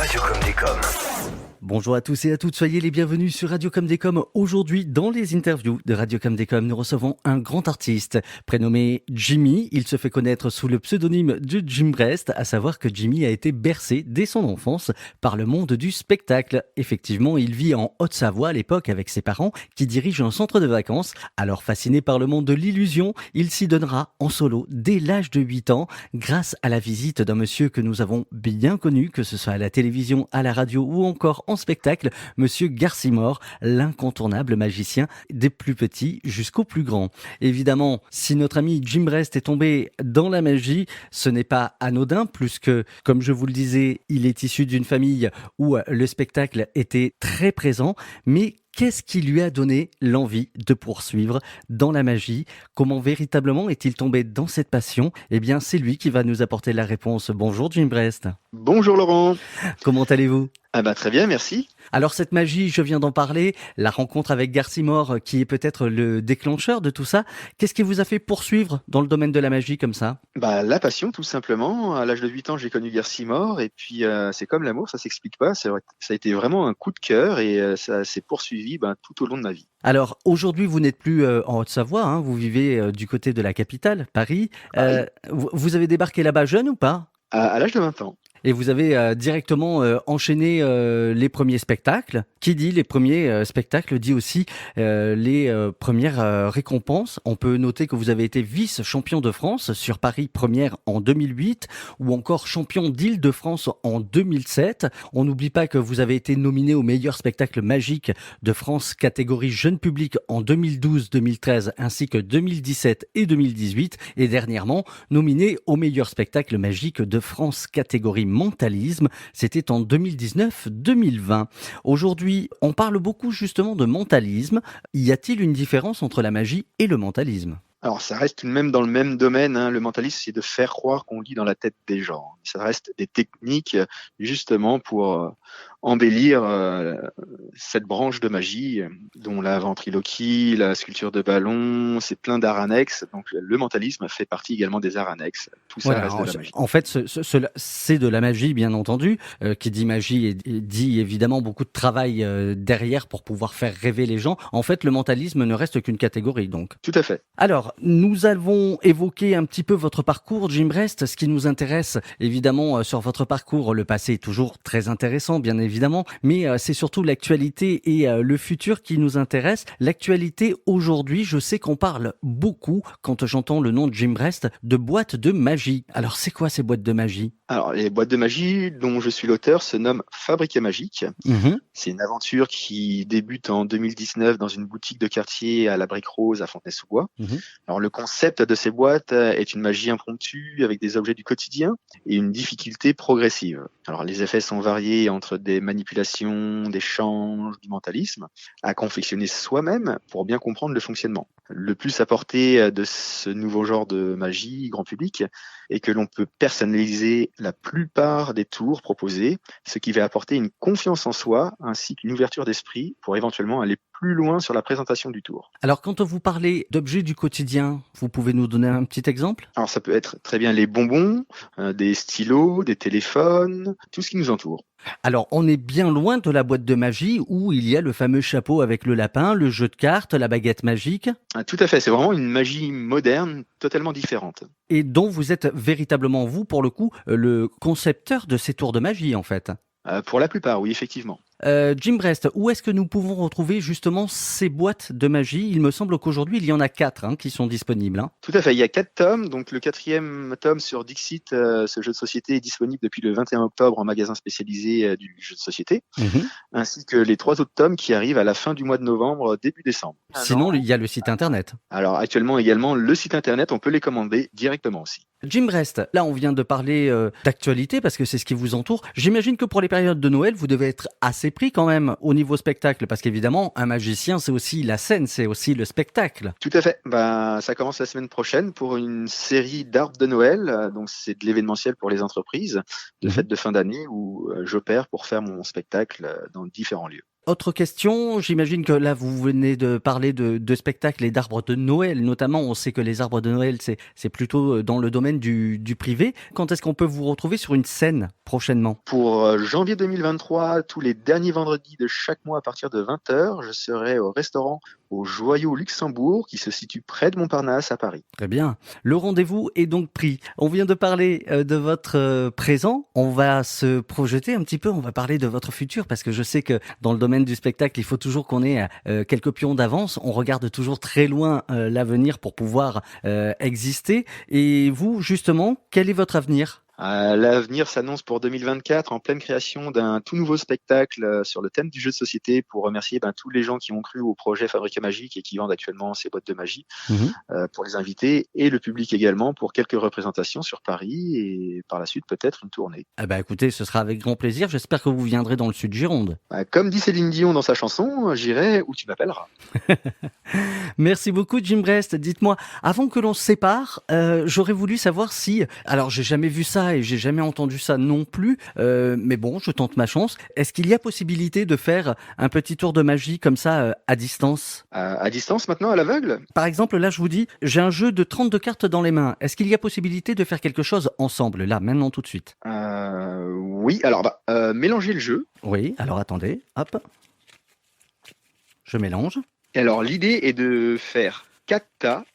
Radio Comme des Comme. Bonjour à tous et à toutes, soyez les bienvenus sur Radio Comme des Comme. Aujourd'hui, dans les interviews de Radio Comme des Comme, nous recevons un grand artiste prénommé Jimmy. Il se fait connaître sous le pseudonyme de Jim Brest, à savoir que Jimmy a été bercé dès son enfance par le monde du spectacle. Effectivement, il vit en Haute-Savoie à l'époque avec ses parents qui dirigent un centre de vacances. Alors fasciné par le monde de l'illusion, il s'y donnera en solo dès l'âge de 8 ans grâce à la visite d'un monsieur que nous avons bien connu, que ce soit à la télévision, à la radio ou encore en spectacle, monsieur Garcimore, l'incontournable magicien des plus petits jusqu'aux plus grands. Évidemment, si notre ami Jim Brest est tombé dans la magie, ce n'est pas anodin, plus que, comme je vous le disais, il est issu d'une famille où le spectacle était très présent, mais qu'est-ce qui lui a donné l'envie de poursuivre dans la magie? Comment véritablement est-il tombé dans cette passion? Eh bien, c'est lui qui va nous apporter la réponse. Bonjour Jim Brest. Bonjour Laurent. Comment allez-vous? Très bien, merci. Alors cette magie, je viens d'en parler, la rencontre avec Garcimore qui est peut-être le déclencheur de tout ça. Qu'est-ce qui vous a fait poursuivre dans le domaine de la magie comme ça? La passion tout simplement. À l'âge de 8 ans, j'ai connu Garcimore et puis c'est comme l'amour, ça s'explique pas. Ça a été vraiment un coup de cœur et ça s'est poursuivi tout au long de ma vie. Alors aujourd'hui, vous n'êtes plus en Haute-Savoie, hein, vous vivez du côté de la capitale, Paris. Vous avez débarqué là-bas jeune ou pas? À l'âge de 20 ans. Et vous avez directement enchaîné les premiers spectacles. Qui dit les premiers spectacles dit aussi les premières récompenses. On peut noter que vous avez été vice-champion de France sur Paris Première en 2008 ou encore champion d'Île-de-France en 2007. On n'oublie pas que vous avez été nominé au meilleur spectacle magique de France catégorie jeune public en 2012, 2013 ainsi que 2017 et 2018. Et dernièrement, nominé au meilleur spectacle magique de France catégorie mentalisme, c'était en 2019-2020. Aujourd'hui, on parle beaucoup justement de mentalisme. Y a-t-il une différence entre la magie et le mentalisme ? Alors ça reste tout de même dans le même domaine, hein. Le mentalisme, c'est de faire croire qu'on lit dans la tête des gens. Ça reste des techniques justement pour embellir cette branche de magie, dont la ventriloquie, la sculpture de ballon, c'est plein d'arts annexes. Donc le mentalisme fait partie également des arts annexes. Tout ça reste de la magie. En fait, c'est de la magie, bien entendu. Qui dit magie et dit évidemment beaucoup de travail derrière pour pouvoir faire rêver les gens. En fait, le mentalisme ne reste qu'une catégorie, donc. Tout à fait. Alors, nous avons évoqué un petit peu votre parcours, Jim Brest. Ce qui nous intéresse, évidemment, sur votre parcours, le passé est toujours très intéressant, bien évidemment, mais c'est surtout l'actualité et le futur qui nous intéresse. L'actualité aujourd'hui, je sais qu'on parle beaucoup, quand j'entends le nom de Jim Brest, de boîtes de magie. Alors, c'est quoi ces boîtes de magie ? Alors, les boîtes de magie dont je suis l'auteur se nomment Fabriquer Magique. C'est une aventure qui débute en 2019 dans une boutique de quartier à la Brique Rose à Fontenay-sous-Bois. Alors, le concept de ces boîtes est une magie impromptue avec des objets du quotidien et une difficulté progressive. Alors, les effets sont variés entre des manipulations, des changes, du mentalisme, à confectionner soi-même pour bien comprendre le fonctionnement. Le plus à portée de ce nouveau genre de magie grand public est que l'on peut personnaliser la plupart des tours proposés, ce qui va apporter une confiance en soi ainsi qu'une ouverture d'esprit pour éventuellement aller plus loin sur la présentation du tour. Alors, quand vous parlez d'objets du quotidien, vous pouvez nous donner un petit exemple ? Alors, ça peut être très bien les bonbons, des stylos, des téléphones, tout ce qui nous entoure. Alors, on est bien loin de la boîte de magie où il y a le fameux chapeau avec le lapin, le jeu de cartes, la baguette magique. Tout à fait, c'est vraiment une magie moderne, totalement différente. Et dont vous êtes véritablement, vous, pour le coup, le concepteur de ces tours de magie, en fait. Pour la plupart, oui, effectivement. Jim Brest, où est-ce que nous pouvons retrouver justement ces boîtes de magie ? Il me semble qu'aujourd'hui, il y en a 4 qui sont disponibles. Tout à fait, il y a 4 tomes. Donc le 4e tome sur Dixit, ce jeu de société est disponible depuis le 21 octobre en magasin spécialisé du jeu de société, ainsi que les 3 autres tomes qui arrivent à la fin du mois de novembre, début décembre. Sinon, il y a le site internet. Alors actuellement également, le site internet, on peut les commander directement aussi. Jim Brest, là on vient de parler d'actualité parce que c'est ce qui vous entoure. J'imagine que pour les périodes de Noël, vous devez être assez pris quand même au niveau spectacle parce qu'évidemment, un magicien, c'est aussi la scène, c'est aussi le spectacle. Tout à fait. Ça commence la semaine prochaine pour une série d'arbres de Noël. Donc c'est de l'événementiel pour les entreprises, de fêtes de fin d'année où j'opère pour faire mon spectacle dans différents lieux. Autre question, j'imagine que là vous venez de parler de spectacles et d'arbres de Noël notamment. On sait que les arbres de Noël c'est plutôt dans le domaine du privé. Quand est-ce qu'on peut vous retrouver sur une scène prochainement? Pour janvier 2023, tous les derniers vendredis de chaque mois à partir de 20h, je serai au restaurant au Joyau Luxembourg qui se situe près de Montparnasse à Paris. Très bien. Le rendez-vous est donc pris. On vient de parler de votre présent. On va se projeter un petit peu. On va parler de votre futur parce que je sais que dans le domaine du spectacle, il faut toujours qu'on ait quelques pions d'avance. On regarde toujours très loin l'avenir pour pouvoir exister. Et vous, justement, quel est votre avenir ? L'avenir s'annonce pour 2024 en pleine création d'un tout nouveau spectacle sur le thème du jeu de société pour remercier tous les gens qui ont cru au projet Fabrica Magique et qui vendent actuellement ces boîtes de magie, pour les inviter et le public également pour quelques représentations sur Paris et par la suite peut-être une tournée. Ah bah écoutez, ce sera avec grand plaisir. J'espère que vous viendrez dans le sud Gironde. Comme dit Céline Dion dans sa chanson, j'irai où tu m'appelleras. Merci beaucoup Jim Brest. Dites-moi, avant que l'on se sépare, j'aurais voulu savoir si... Alors j'ai jamais vu ça et j'ai jamais entendu ça non plus, mais bon, je tente ma chance. Est-ce qu'il y a possibilité de faire un petit tour de magie comme ça à distance ? À distance maintenant, à l'aveugle ? Par exemple, là je vous dis, j'ai un jeu de 32 cartes dans les mains. Est-ce qu'il y a possibilité de faire quelque chose ensemble, là, maintenant, tout de suite ? Oui, alors mélanger le jeu. Oui, alors attendez, hop. Je mélange. Et alors l'idée est de faire 4 tas.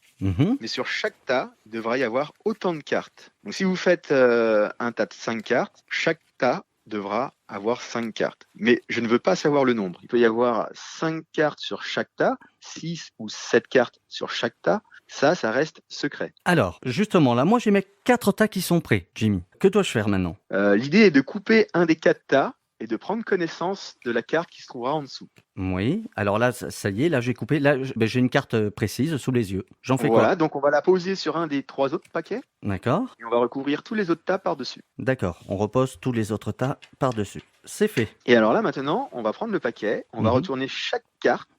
Mais sur chaque tas, il devrait y avoir autant de cartes. Donc si vous faites un tas de 5 cartes, chaque tas devra avoir 5 cartes. Mais je ne veux pas savoir le nombre. Il peut y avoir 5 cartes sur chaque tas, 6 ou 7 cartes sur chaque tas. Ça reste secret. Alors, justement, là, moi j'ai mes 4 tas qui sont prêts, Jimmy. Que dois-je faire maintenant ? L'idée est de couper un des 4 tas et de prendre connaissance de la carte qui se trouvera en dessous. Oui, alors là, ça y est, là j'ai coupé, là j'ai une carte précise sous les yeux. J'en fais Voilà, quoi ? donc on va la poser sur un des 3 autres paquets. D'accord. Et on va recouvrir tous les autres tas par-dessus. D'accord, on repose tous les autres tas par-dessus. C'est fait. Et alors là maintenant, on va prendre le paquet, on va retourner chaque carte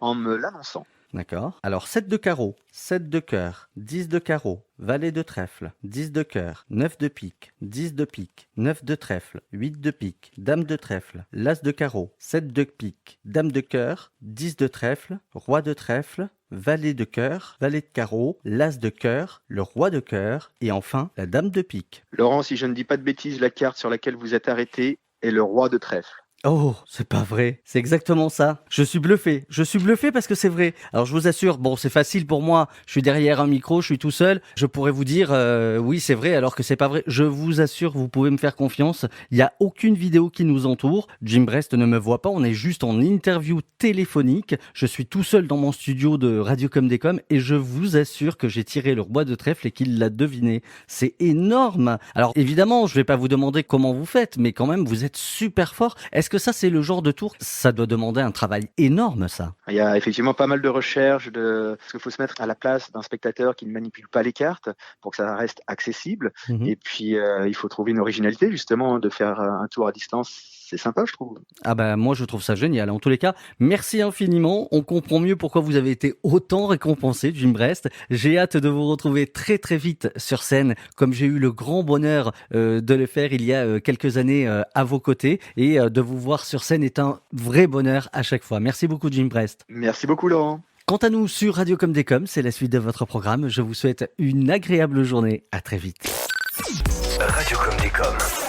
en me l'annonçant. D'accord. Alors 7 de carreau, 7 de cœur, 10 de carreau, valet de trèfle, 10 de cœur, 9 de pique, 10 de pique, 9 de trèfle, 8 de pique, dame de trèfle, l'as de carreau, 7 de pique, dame de cœur, 10 de trèfle, roi de trèfle, valet de cœur, valet de carreau, l'as de cœur, le roi de cœur et enfin la dame de pique. Laurent, si je ne dis pas de bêtises, la carte sur laquelle vous êtes arrêté est le roi de trèfle. Oh, c'est pas vrai. C'est exactement ça. Je suis bluffé parce que c'est vrai. Alors je vous assure, bon, c'est facile pour moi. Je suis derrière un micro, je suis tout seul. Je pourrais vous dire, oui, c'est vrai, alors que c'est pas vrai. Je vous assure, vous pouvez me faire confiance. Il y a aucune vidéo qui nous entoure. Jim Brest ne me voit pas. On est juste en interview téléphonique. Je suis tout seul dans mon studio de Radio Comme des Comme et je vous assure que j'ai tiré le roi de trèfle et qu'il l'a deviné. C'est énorme. Alors évidemment, je vais pas vous demander comment vous faites, mais quand même, vous êtes super fort. Est-ce que ça, c'est le genre de tour, ça doit demander un travail énorme, ça. Il y a effectivement pas mal de recherches parce qu'il faut se mettre à la place d'un spectateur qui ne manipule pas les cartes pour que ça reste accessible. Et puis, il faut trouver une originalité, justement, de faire un tour à distance. C'est sympa, je trouve. Ah bah moi je trouve ça génial. En tous les cas, merci infiniment. On comprend mieux pourquoi vous avez été autant récompensé, Jim Brest. J'ai hâte de vous retrouver très très vite sur scène, comme j'ai eu le grand bonheur de le faire il y a quelques années à vos côtés. Et de vous voir sur scène est un vrai bonheur à chaque fois. Merci beaucoup, Jim Brest. Merci beaucoup, Laurent. Quant à nous sur Radio Comme des Comme, c'est la suite de votre programme. Je vous souhaite une agréable journée. À très vite. Radio Comme des Comme.